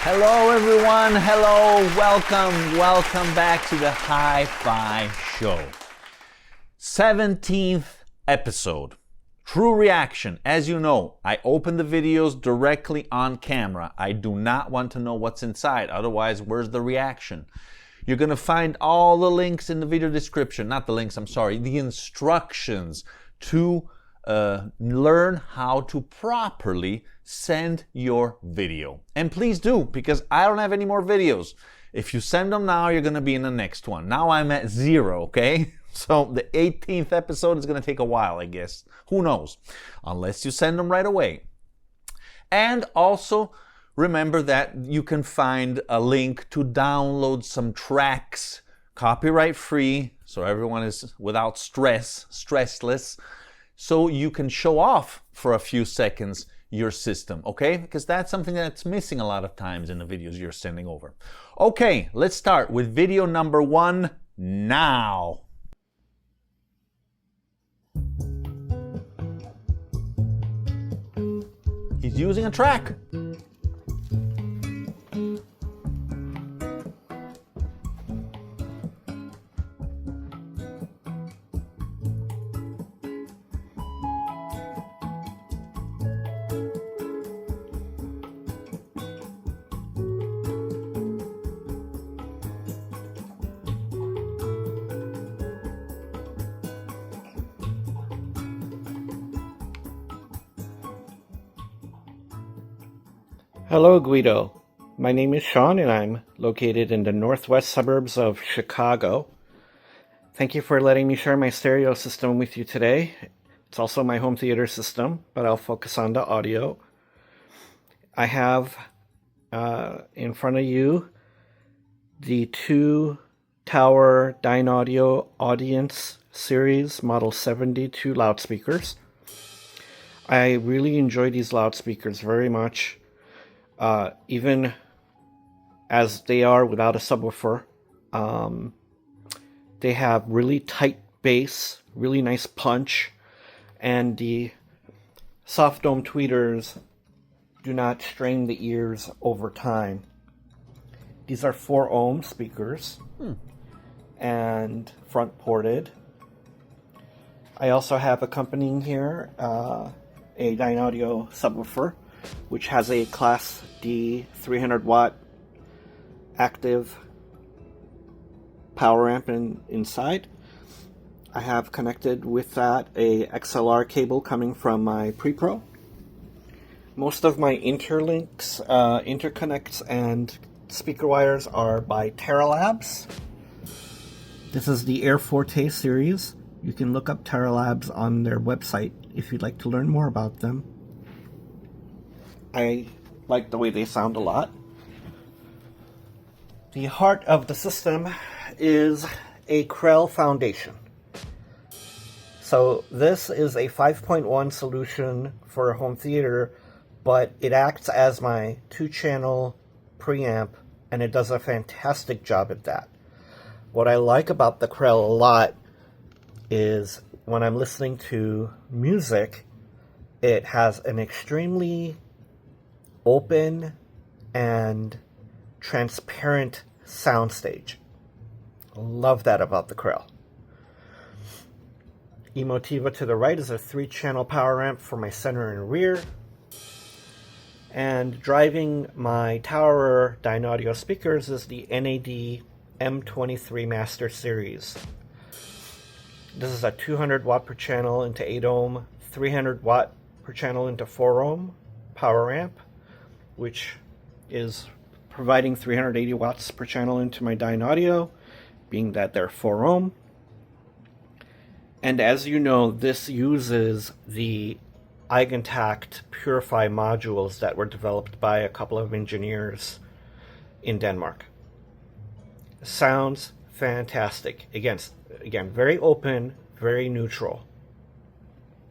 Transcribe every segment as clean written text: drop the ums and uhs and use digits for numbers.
Hello everyone, hello, welcome back to the Hi-Fi Show. 17th episode, true reaction. As you know, I open the videos directly on camera. I do not want to know what's inside, otherwise where's the reaction? You're going to find all the links in the video description, not the links, I'm sorry, the instructions to learn how to properly send your video. And please do, because I don't have any more videos. If you send them now, you're going to be in the next one. Now I'm at 0, okay? So the 18th episode is going to take a while, I guess. Who knows? Unless you send them right away. And also, remember that you can find a link to download some tracks, copyright free, so everyone is without stressless, so you can show off for a few seconds your system, okay? Because that's something that's missing a lot of times in the videos you're sending over. Okay, let's start with video number 1 now. He's using a track. Hello, Guido. My name is Sean, and I'm located in the northwest suburbs of Chicago. Thank you for letting me share my stereo system with you today. It's also my home theater system, but I'll focus on the audio. I have in front of you the 2-tower Dynaudio Audience Series Model 72 loudspeakers. I really enjoy these loudspeakers very much. Even as they are without a subwoofer, they have really tight bass, really nice punch, and the soft dome tweeters do not strain the ears over time. These are 4 ohm speakers and front ported. I also have accompanying here a Dynaudio subwoofer, which has a Class D 300 watt active power amp inside. I have connected with that a XLR cable coming from my Pre-Pro. Most of my interlinks, interconnects, and speaker wires are by Teralabs. This is the Air Forte series. You can look up Teralabs on their website if you'd like to learn more about them. I like the way they sound a lot. The heart of the system is a Krell foundation. So this is a 5.1 solution for a home theater, but it acts as my 2-channel preamp, and it does a fantastic job at that. What I like about the Krell a lot is when I'm listening to music, it has an extremely open and transparent soundstage. Love that about the Krell. Emotiva to the right is a 3-channel power amp for my center and rear. And driving my tower Dynaudio speakers is the NAD M23 Master Series. This is a 200 watt per channel into 8 ohm, 300 watt per channel into 4 ohm power amp, which is providing 380 watts per channel into my Dynaudio, being that they're 4 ohm. And as you know, this uses the Eigentakt Purify modules that were developed by a couple of engineers in Denmark. Sounds fantastic. Again, very open, very neutral.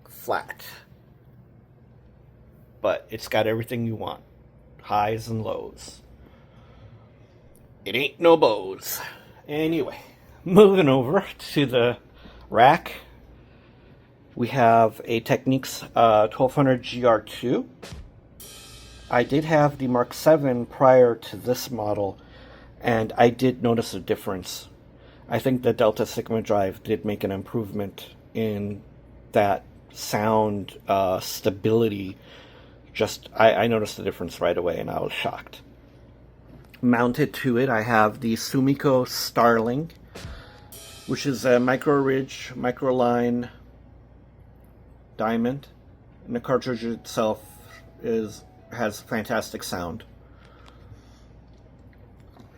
Flat. But it's got everything you want. Highs and lows. It ain't no bows. Anyway, moving over to the rack. We have a Technics 1200 GR2. I did have the Mark 7 prior to this model, and I did notice a difference. I think the Delta Sigma drive did make an improvement in that sound stability. I noticed the difference right away, and I was shocked. Mounted to it, I have the Sumiko Starling, which is a micro ridge, micro line diamond, and the cartridge itself has fantastic sound.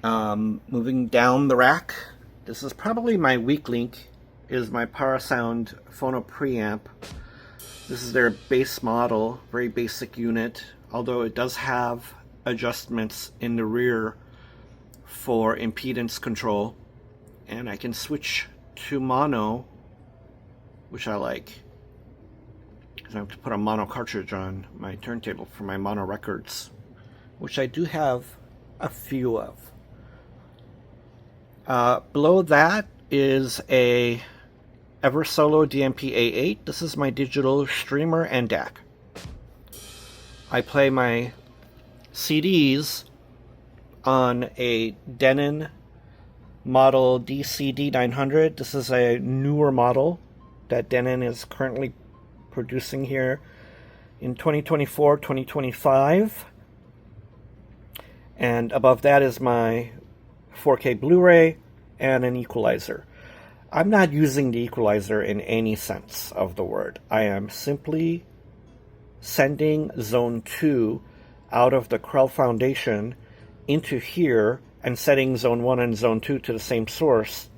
Moving down the rack, this is probably my weak link, is my Parasound phono preamp. This is their base model, very basic unit, although it does have adjustments in the rear for impedance control, and I can switch to mono, which I like, because I have to put a mono cartridge on my turntable for my mono records, which I do have a few of. Below that is a Eversolo DMP A8. This is my digital streamer and DAC. I play my CDs on a Denon model DCD900. This is a newer model that Denon is currently producing here in 2024-2025. And above that is my 4K Blu-ray and an equalizer. I'm not using the equalizer in any sense of the word. I am simply sending Zone 2 out of the Krell Foundation into here and setting Zone 1 and Zone 2 to the same source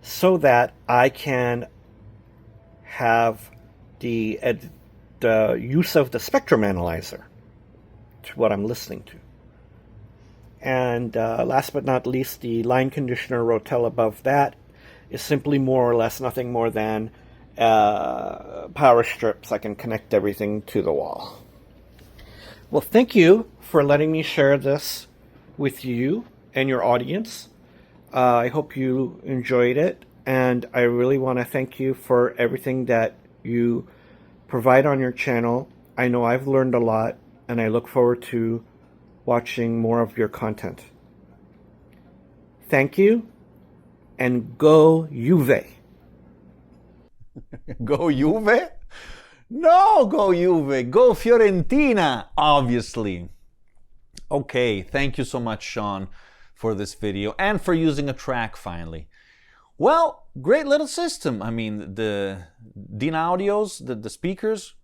so that I can have the use of the spectrum analyzer to what I'm listening to. And last but not least, the line conditioner Rotel above that is simply more or less nothing more than power strips. I can connect everything to the wall. Well, thank you for letting me share this with you and your audience. I hope you enjoyed it, and I really want to thank you for everything that you provide on your channel. I know I've learned a lot, and I look forward to watching more of your content. Thank you, and go Juve! Go Juve? No, go Juve! Go Fiorentina, obviously. Okay, thank you so much, Sean, for this video and for using a track finally. Well, great little system. I mean, the Dynaudios, the speakers,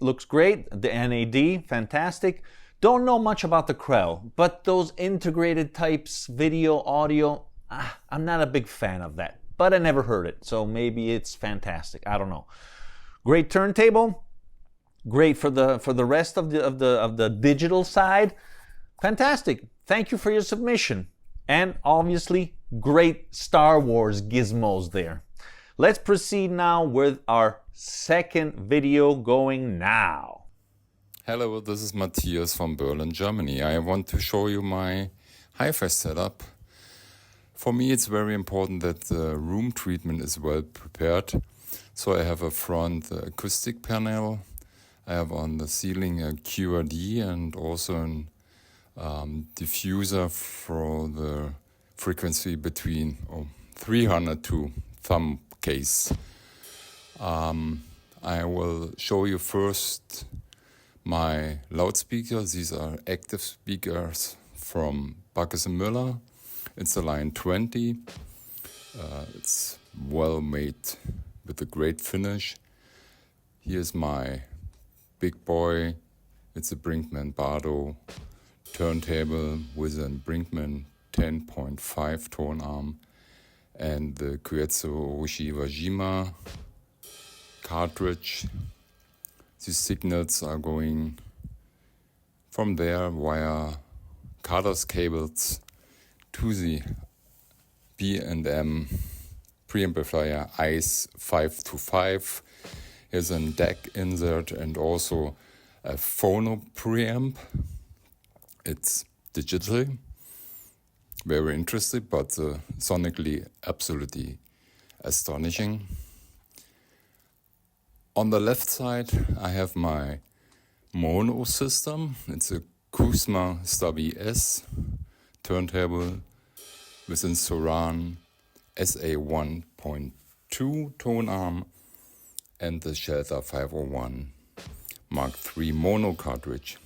looks great. The NAD, fantastic. Don't know much about the Krell, but those integrated types, video, audio, I'm not a big fan of that. But I never heard it, so maybe it's fantastic. I don't know. Great turntable, great for the rest of the digital side. Fantastic. Thank you for your submission. And obviously, great Star Wars gizmos there. Let's proceed now with our second video going now. Hello, this is Matias from Berlin, Germany. I want to show you my hi-fi setup. For me, it's very important that the room treatment is well prepared. So I have a front acoustic panel. I have on the ceiling a QRD and also an diffuser for the frequency between 300 to thumb case. I will show you first my loudspeakers. These are active speakers from Bacchus & Müller. It's a line 20. It's well made with a great finish. Here's my big boy. It's a Brinkmann Bardo turntable with a Brinkmann 10.5 tone arm and the Kuetsu Wajima cartridge. These signals are going from there via Carter's cables to the B&M preamplifier ICE 525. Here's a DAC insert and also a phono preamp. It's digital, very interesting, but sonically absolutely astonishing. On the left side, I have my mono system. It's a Kuzma SWS turntable with a Soran SA1.2 tone arm and the Shelter 501 Mark III mono cartridge.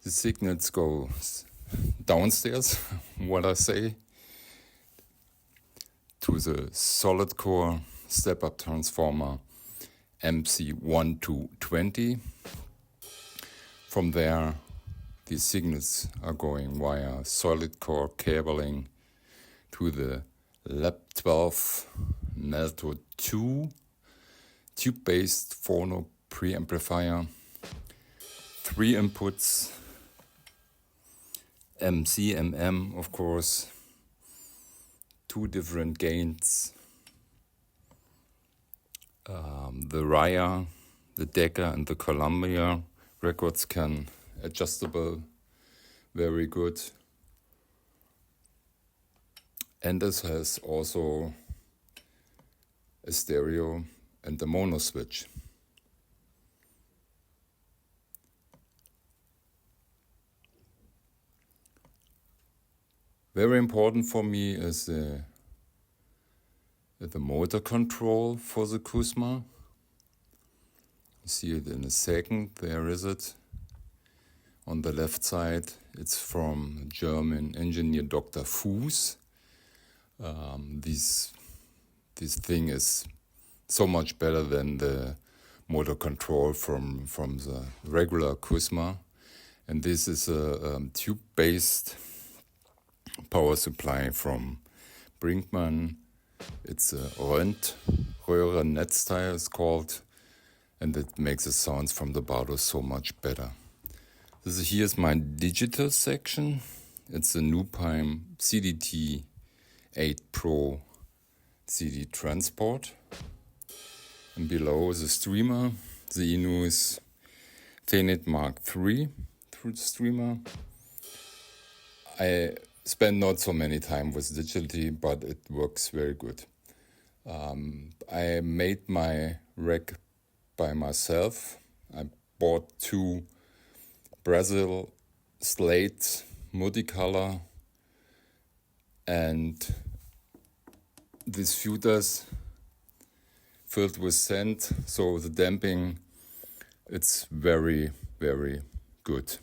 The signals go downstairs, what I say, to the solid core step-up transformer MC1220. From there, the signals are going via solid core cabling to the Lab 12 Melto 2 tube-based phono preamplifier. 3 inputs, MC, MM, of course, 2 different gains, the Raya, the Decca, and the Columbia records can adjustable, very good. And this has also a stereo and a mono switch. Very important for me is the motor control for the Kuzma. You see it in a second, there is it. On the left side, it's from German engineer Dr. Fuß. This thing is so much better than the motor control from the regular Kuzma. And this is a tube-based power supply from Brinkmann. It's a Röhrennetzteil it's called, and it makes the sounds from the Bardo so much better. Here's my digital section. It's a Nupheim CDT 8 Pro CD transport. And below the streamer, the Inus Phoenix Mark III through the streamer. I spend not so many time with digitality, but it works very good. I made my rack by myself. I bought 2 Brazil slate multicolor and these filters filled with sand, so the damping, it's very, very good.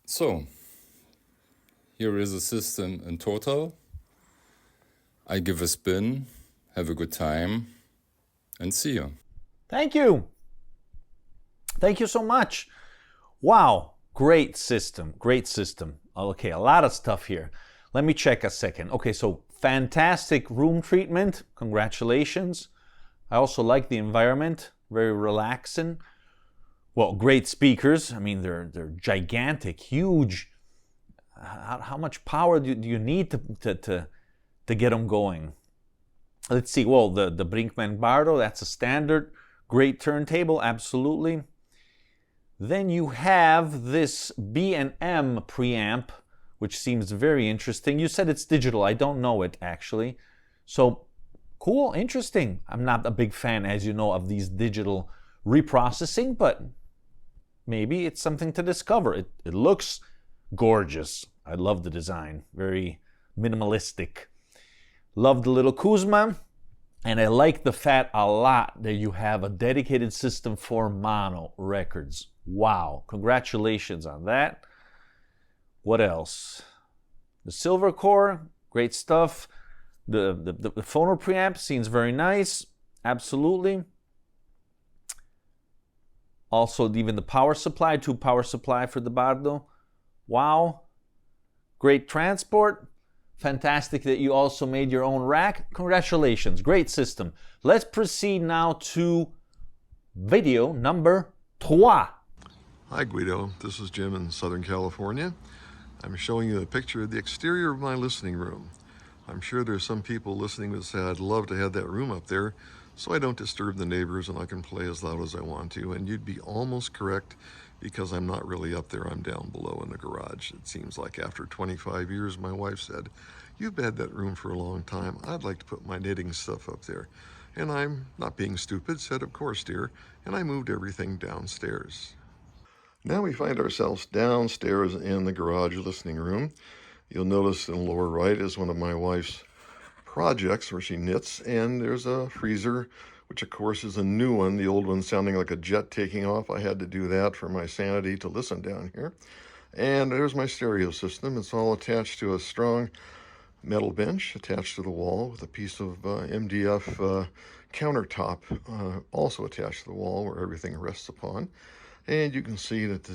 So, here is the system in total. I give a spin, have a good time, and see you. Thank you. Thank you so much. Wow, great system, great system. Okay, a lot of stuff here. Let me check a second. Okay, so fantastic room treatment. Congratulations. I also like the environment, very relaxing. Well, great speakers. I mean, they're gigantic, huge. How much power do you need to get them going? Let's see. Well, the Brinkmann Bardo, that's a standard. Great turntable, absolutely. Then you have this B&M preamp, which seems very interesting. You said it's digital. I don't know it, actually. So, cool, interesting. I'm not a big fan, as you know, of these digital reprocessing, but maybe it's something to discover. It looks gorgeous. I love the design. Very minimalistic. Love the little Kuzma. And I like the fact a lot that you have a dedicated system for mono records. Wow. Congratulations on that. What else? The silver core, great stuff. The phono preamp seems very nice. Absolutely. Also, even the power supply, 2 power supply for the Bardo. Wow. Great transport. Fantastic that you also made your own rack. Congratulations. Great system. Let's proceed now to video number 3. Hi Guido, this is Jim in Southern California. I'm showing you a picture of the exterior of my listening room. I'm sure there's some people listening that say I'd love to have that room up there so I don't disturb the neighbors and I can play as loud as I want to, and you'd be almost correct because I'm not really up there, I'm down below in the garage. It seems like after 25 years, my wife said, "You've had that room for a long time. I'd like to put my knitting stuff up there." And I'm, not being stupid, said, "Of course, dear," and I moved everything downstairs. Now we find ourselves downstairs in the garage listening room. You'll notice in the lower right is one of my wife's projects where she knits, and there's a freezer, which of course is a new one. The old one sounding like a jet taking off. I had to do that for my sanity to listen down here. And there's my stereo system. It's all attached to a strong metal bench attached to the wall with a piece of MDF countertop also attached to the wall where everything rests upon. And you can see that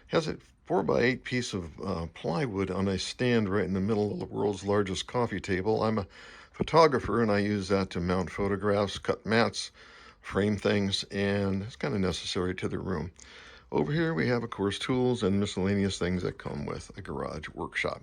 has a 4x8 piece of plywood on a stand right in the middle of the world's largest coffee table. I'm a photographer and I use that to mount photographs, cut mats, frame things, and it's kind of necessary to the room. Over here we have, of course, tools and miscellaneous things that come with a garage workshop.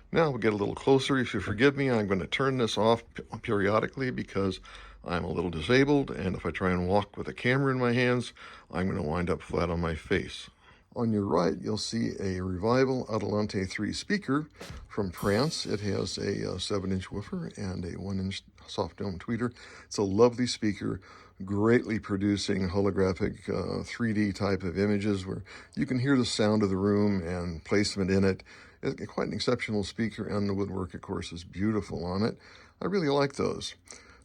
Now we'll get a little closer. If you forgive me, I'm going to turn this off periodically because I'm a little disabled, and if I try and walk with a camera in my hands, I'm going to wind up flat on my face. On your right, you'll see a Revival Audiophile 3 speaker from France. It has a 7-inch woofer and a 1-inch soft dome tweeter. It's a lovely speaker, greatly producing holographic 3D type of images where you can hear the sound of the room and placement in it. It's quite an exceptional speaker, and the woodwork, of course, is beautiful on it. I really like those.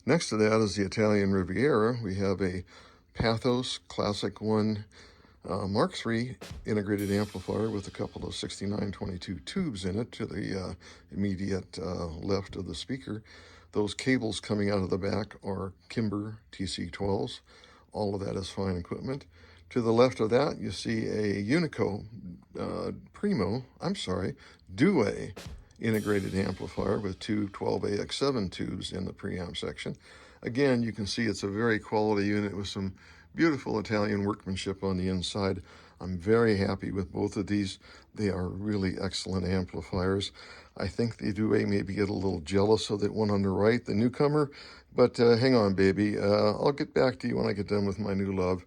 Next to that is the Italian Riviera. We have a Pathos Classic 1 Mark III integrated amplifier with a couple of 6922 tubes in it to the immediate left of the speaker. Those cables coming out of the back are Kimber TC12s. All of that is fine equipment. To the left of that, you see a Unico Due integrated amplifier with two 12AX7 tubes in the preamp section. Again, you can see it's a very quality unit with some beautiful Italian workmanship on the inside. I'm very happy with both of these. They are really excellent amplifiers. I think the Due maybe get a little jealous of that one on the right, the newcomer, but hang on, baby. I'll get back to you when I get done with my new love.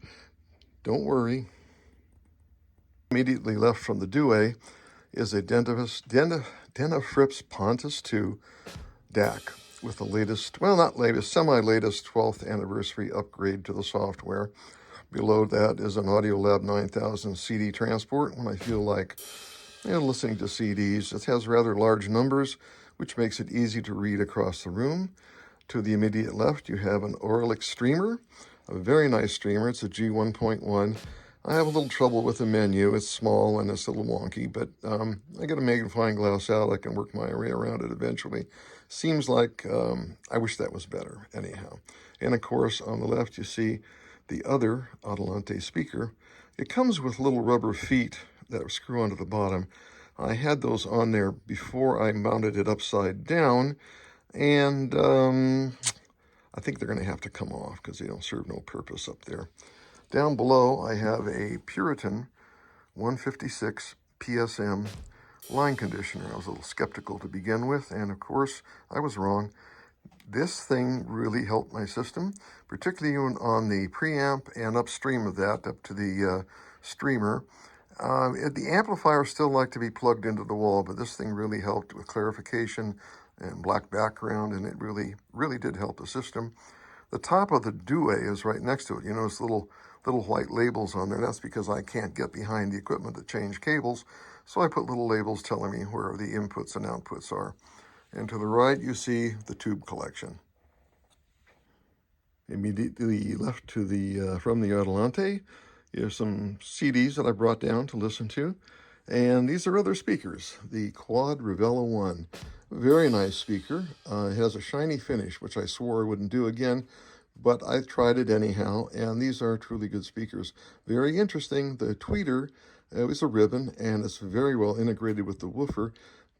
Don't worry. Immediately left from the Due is a Denafrips Pontus 2 DAC with the latest, well, not latest, semi-latest 12th anniversary upgrade to the software. Below that is an Audiolab 9000 CD transport when I feel like listening to CDs. It has rather large numbers, which makes it easy to read across the room. To the immediate left, you have an Auralix streamer, a very nice streamer. It's a G1.1. I have a little trouble with the menu. It's small and it's a little wonky, but I get a magnifying glass out. I can work my way around it eventually. Seems like I wish that was better anyhow. And of course, on the left, you see the other Audiophile speaker. It comes with little rubber feet that screw onto the bottom. I had those on there before I mounted it upside down, and I think they're going to have to come off because they don't serve no purpose up there. Down below, I have a Puritan 156 PSM line conditioner. I was a little skeptical to begin with, and of course, I was wrong. This thing really helped my system, particularly on the preamp and upstream of that, up to the streamer. The amplifier still like to be plugged into the wall, but this thing really helped with clarification and black background, and it really, really did help the system. The top of the Due is right next to it. You notice little white labels on there. That's because I can't get behind the equipment to change cables, so I put little labels telling me where the inputs and outputs are. And to the right, you see the tube collection. Immediately left to the from the Audiophile, here's some CDs that I brought down to listen to. And these are other speakers. The Quad Revela 1. Very nice speaker. It has a shiny finish, which I swore I wouldn't do again, but I tried it anyhow, and these are truly good speakers. Very interesting. The tweeter is a ribbon, and it's very well integrated with the woofer,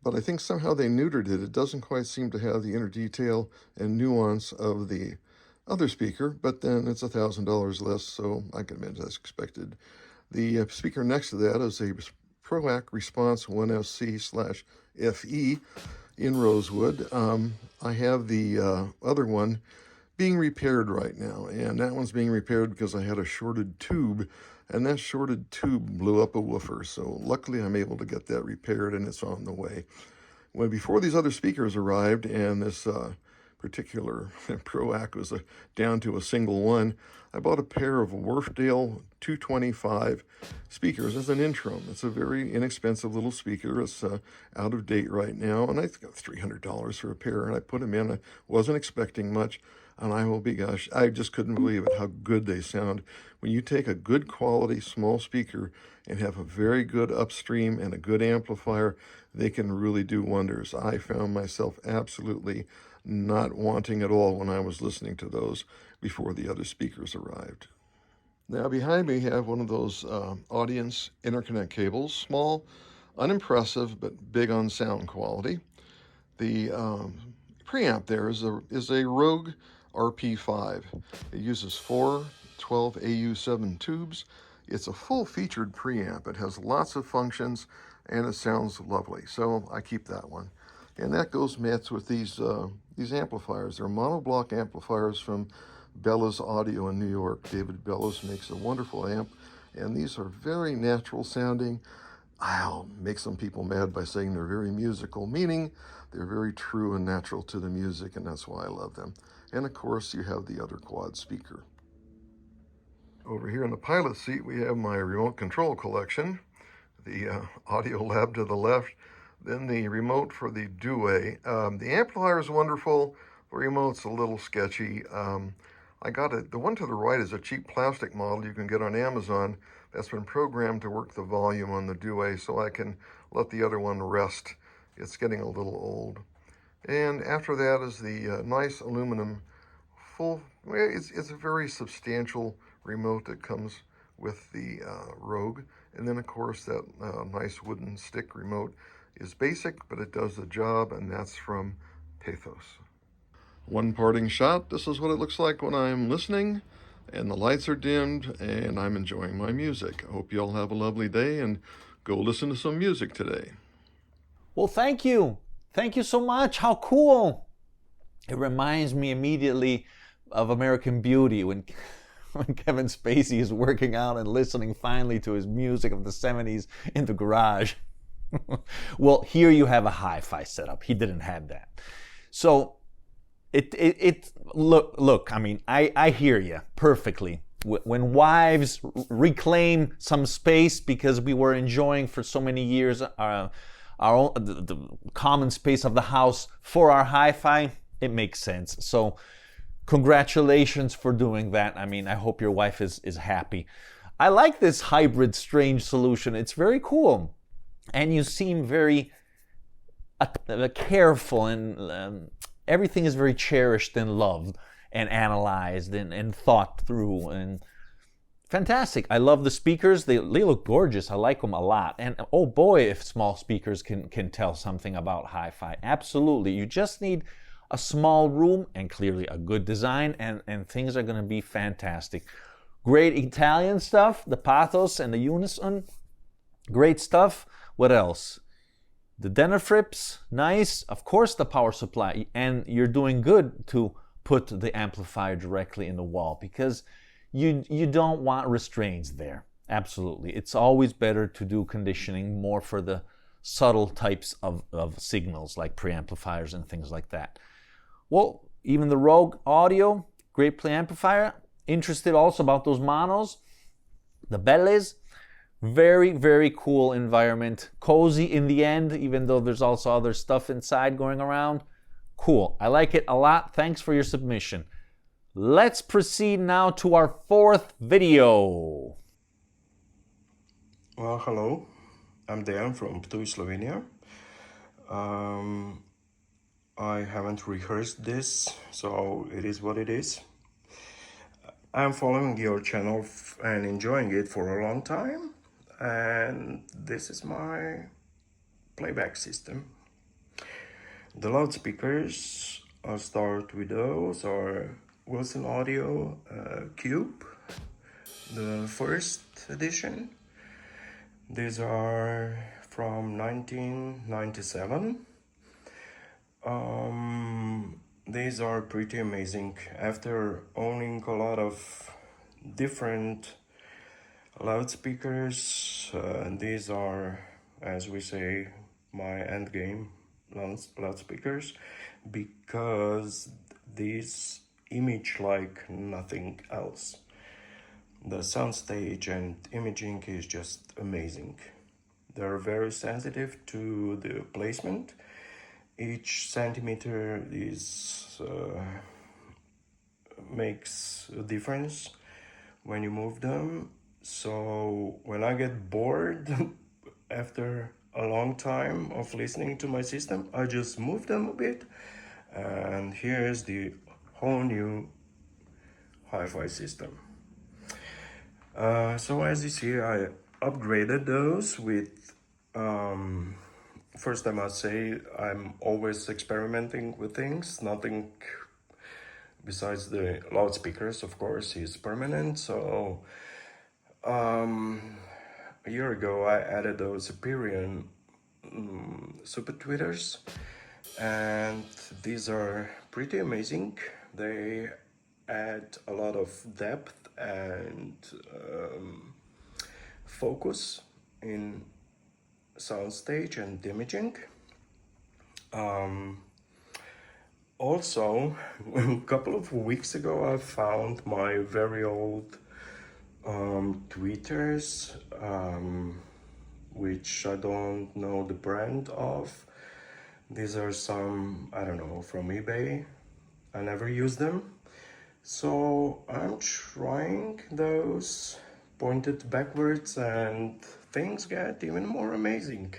but I think somehow they neutered it. It doesn't quite seem to have the inner detail and nuance of the other speaker, but then it's $1,000 less, so I can admit as expected. The speaker next to that is a ProAC Response 1SC/FE in rosewood. I have the other one being repaired right now, and that one's being repaired because I had a shorted tube, and that shorted tube blew up a woofer, so luckily I'm able to get that repaired, and it's on the way. Before these other speakers arrived, and this particular ProAC was down to a single one. I bought a pair of Wharfdale 225 speakers as an interim. It's a very inexpensive little speaker. It's out of date right now, and I got $300 for a pair, and I put them in. I wasn't expecting much, and I will be gosh, I just couldn't believe it how good they sound. When you take a good quality small speaker and have a very good upstream and a good amplifier, they can really do wonders. I found myself absolutely not wanting at all when I was listening to those before the other speakers arrived. Now behind me have one of those audience interconnect cables, small, unimpressive, but big on sound quality. The preamp there is a Rogue RP5. It uses 4 12AU7 tubes. It's a full-featured preamp. It has lots of functions, and it sounds lovely. So I keep that one. And that goes matched with these amplifiers. They're monoblock amplifiers from Bella's Audio in New York. David Bellas makes a wonderful amp, and these are very natural sounding. I'll make some people mad by saying they're very musical, meaning they're very true and natural to the music, and that's why I love them. And of course, you have the other quad speaker. Over here in the pilot seat, we have my remote control collection, the audio lab to the left, then the remote for the Dewey. The amplifier is wonderful. The remote's a little sketchy. I got it. The one to the right is a cheap plastic model you can get on Amazon that's been programmed to work the volume on the Dewey, so I can let the other one rest. It's getting a little old. And after that is the nice aluminum full. It's a very substantial remote that comes with the Rogue. And then, of course, that nice wooden stick remote is basic, but it does the job, and that's from Pathos. One parting shot. This is what it looks like when I'm listening, and the lights are dimmed, and I'm enjoying my music. I hope you all have a lovely day, and go listen to some music today. Well, thank you. Thank you so much. How cool. It reminds me immediately of American Beauty when Kevin Spacey is working out and listening finally to his music of the 70s in the garage. Well, here you have a hi-fi setup. He didn't have that. So look, I mean, I hear you perfectly. When wives reclaim some space because we were enjoying for so many years our own, the common space of the house for our hi-fi, it makes sense. So congratulations for doing that. I mean, I hope your wife is happy. I like this hybrid strange solution. It's very cool. And you seem very careful, and everything is very cherished and loved and analyzed and thought through, and fantastic. I love the speakers. They look gorgeous. I like them a lot. And oh boy, if small speakers can tell something about hi-fi. Absolutely. You just need a small room and clearly a good design, and things are going to be fantastic. Great Italian stuff, the Pathos and the Unison. Great stuff. What else? The Denafrips, nice. Of course, the power supply. And you're doing good to put the amplifier directly in the wall, because you don't want restraints there. Absolutely. It's always better to do conditioning more for the subtle types of signals like preamplifiers and things like that. Well, even the Rogue Audio, great preamplifier. Interested also about those monos. The Belles, very, very cool environment. Cozy in the end, even though there's also other stuff inside going around. Cool. I like it a lot. Thanks for your submission. Let's proceed now to our fourth video. Well, hello. I'm Dan from Ptuj, Slovenia. I haven't rehearsed this, so it is what it is. I'm following your channel and enjoying it for a long time, and this is my playback system. The loudspeakers, I'll start with those, are Wilson Audio Cube, the first edition. These are from 1997. These are pretty amazing. After owning a lot of different loudspeakers, these are, as we say, my endgame loudspeakers, because this image like nothing else. The soundstage and imaging is just amazing. They're very sensitive to the placement. Each centimeter makes a difference when you move them. So when I get bored after a long time of listening to my system, I just move them a bit, and here's the whole new hi-fi system. So as you see, I upgraded those with first I must say I'm always experimenting with things. Nothing besides the loudspeakers, of course, is permanent. So a year ago I added those Superior super tweeters, and these are pretty amazing. They add a lot of depth and focus in soundstage and imaging. Also, a couple of weeks ago I found my very old tweeters, which I don't know the brand of. These are some, I don't know, from eBay. I never use them. So I'm trying those pointed backwards and things get even more amazing.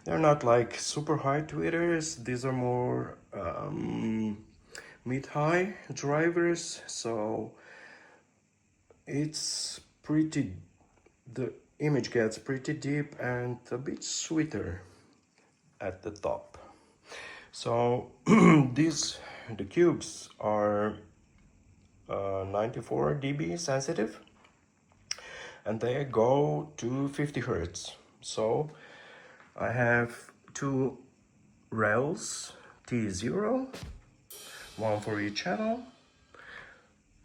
They're not like super high tweeters. These are more mid-high drivers. So it's pretty, the image gets pretty deep and a bit sweeter at the top. So the cubes are 94 dB sensitive, and they go to 50 Hertz. So I have two rails T0, one for each channel,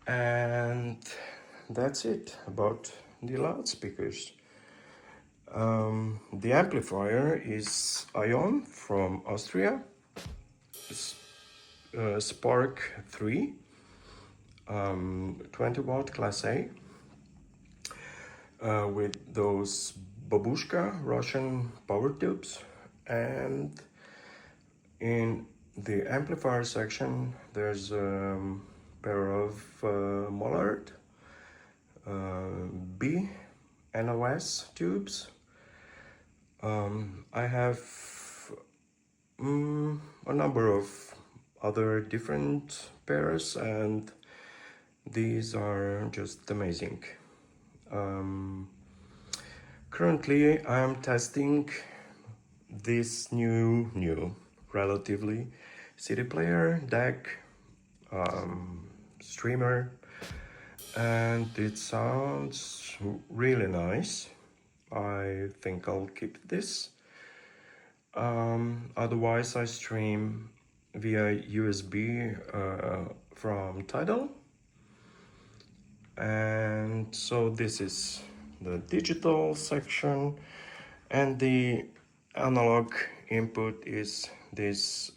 and that's it about the loudspeakers. The amplifier is Ion from Austria, Spark 3, 20 watt class A, with those babushka Russian power tubes. And in the amplifier section there's a pair of Mollard B NOS tubes. I have a number of other different pairs, and these are just amazing. Currently I'm testing this new relatively CD player DAC streamer, and it sounds really nice. I think I'll keep this. Otherwise I stream via USB from Tidal. And so this is the digital section, and the analog input is this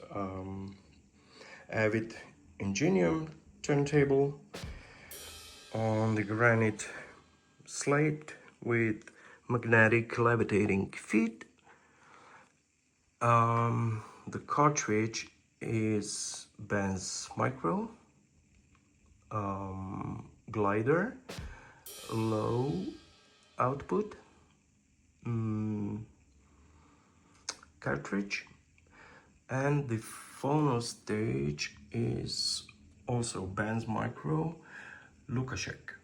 Avid Ingenium turntable on the granite slate with magnetic levitating feet. The cartridge is Benz Micro glider, low output cartridge, and the phono stage is also Benz Micro Lukashek.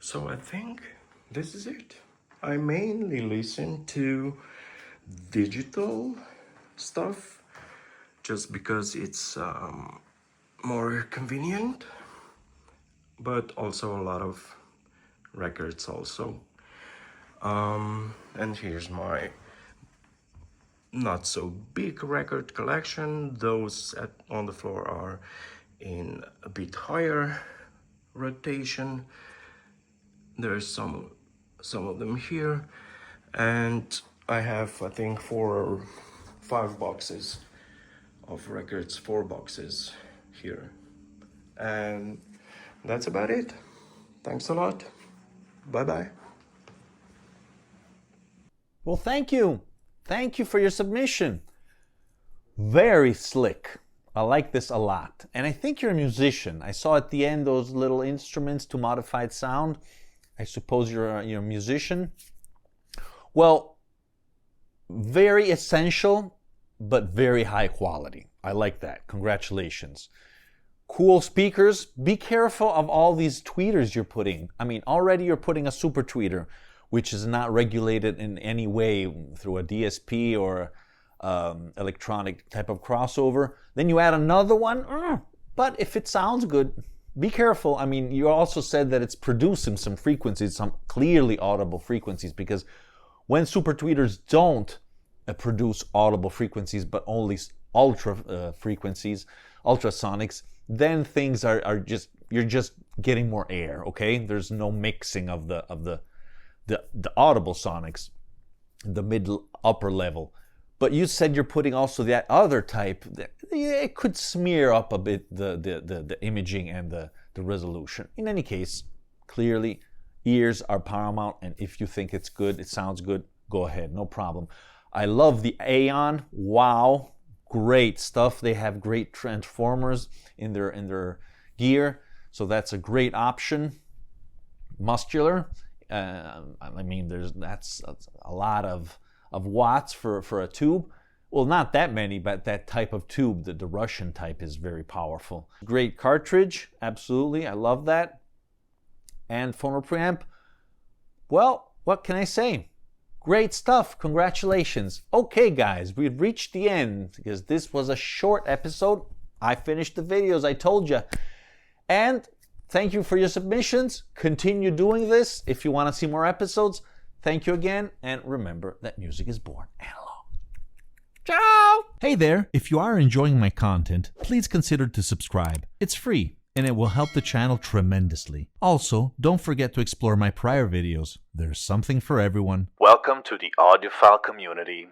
So I think this is it. I mainly listen to digital stuff just because it's more convenient, but also a lot of records also. And here's my not so big record collection. Those on the floor are in a bit higher rotation. There's some of them here, and I have, I think, 4 or 5 boxes of records 4 boxes here. And that's about it. Thanks a lot. Bye-bye. Well, thank you. Thank you for your submission. Very slick. I like this a lot. And I think you're a musician. I saw at the end those little instruments to modified sound. I suppose you're a musician. Well, very essential, but very high quality. I like that. Congratulations. Cool speakers. Be careful of all these tweeters you're putting. I mean, already you're putting a super tweeter, which is not regulated in any way through a DSP or electronic type of crossover. Then you add another one. But if it sounds good, be careful. I mean, you also said that it's producing some frequencies, some clearly audible frequencies, because when super tweeters don't produce audible frequencies, but only ultra frequencies, ultrasonics, then things are just, you're just getting more air, okay? There's no mixing of the audible sonics, the middle upper level. But you said you're putting also that other type. It could smear up a bit the imaging and the resolution. In any case, clearly ears are paramount, and if you think it's good, it sounds good, go ahead, no problem. I love the Aeon. Wow, great stuff. They have great transformers in their gear, so that's a great option. Muscular. I mean, that's a lot of watts for a tube. Well, not that many, but that type of tube, the Russian type, is very powerful. Great cartridge, absolutely, I love that. And phono preamp, well, what can I say? Great stuff, congratulations. Okay guys, we've reached the end because this was a short episode. I finished the videos, I told you. And thank you for your submissions. Continue doing this if you want to see more episodes. Thank you again, and remember that music is born analog. Ciao! Hey there, if you are enjoying my content, please consider to subscribe. It's free, and it will help the channel tremendously. Also, don't forget to explore my prior videos. There's something for everyone. Welcome to the audiophile community.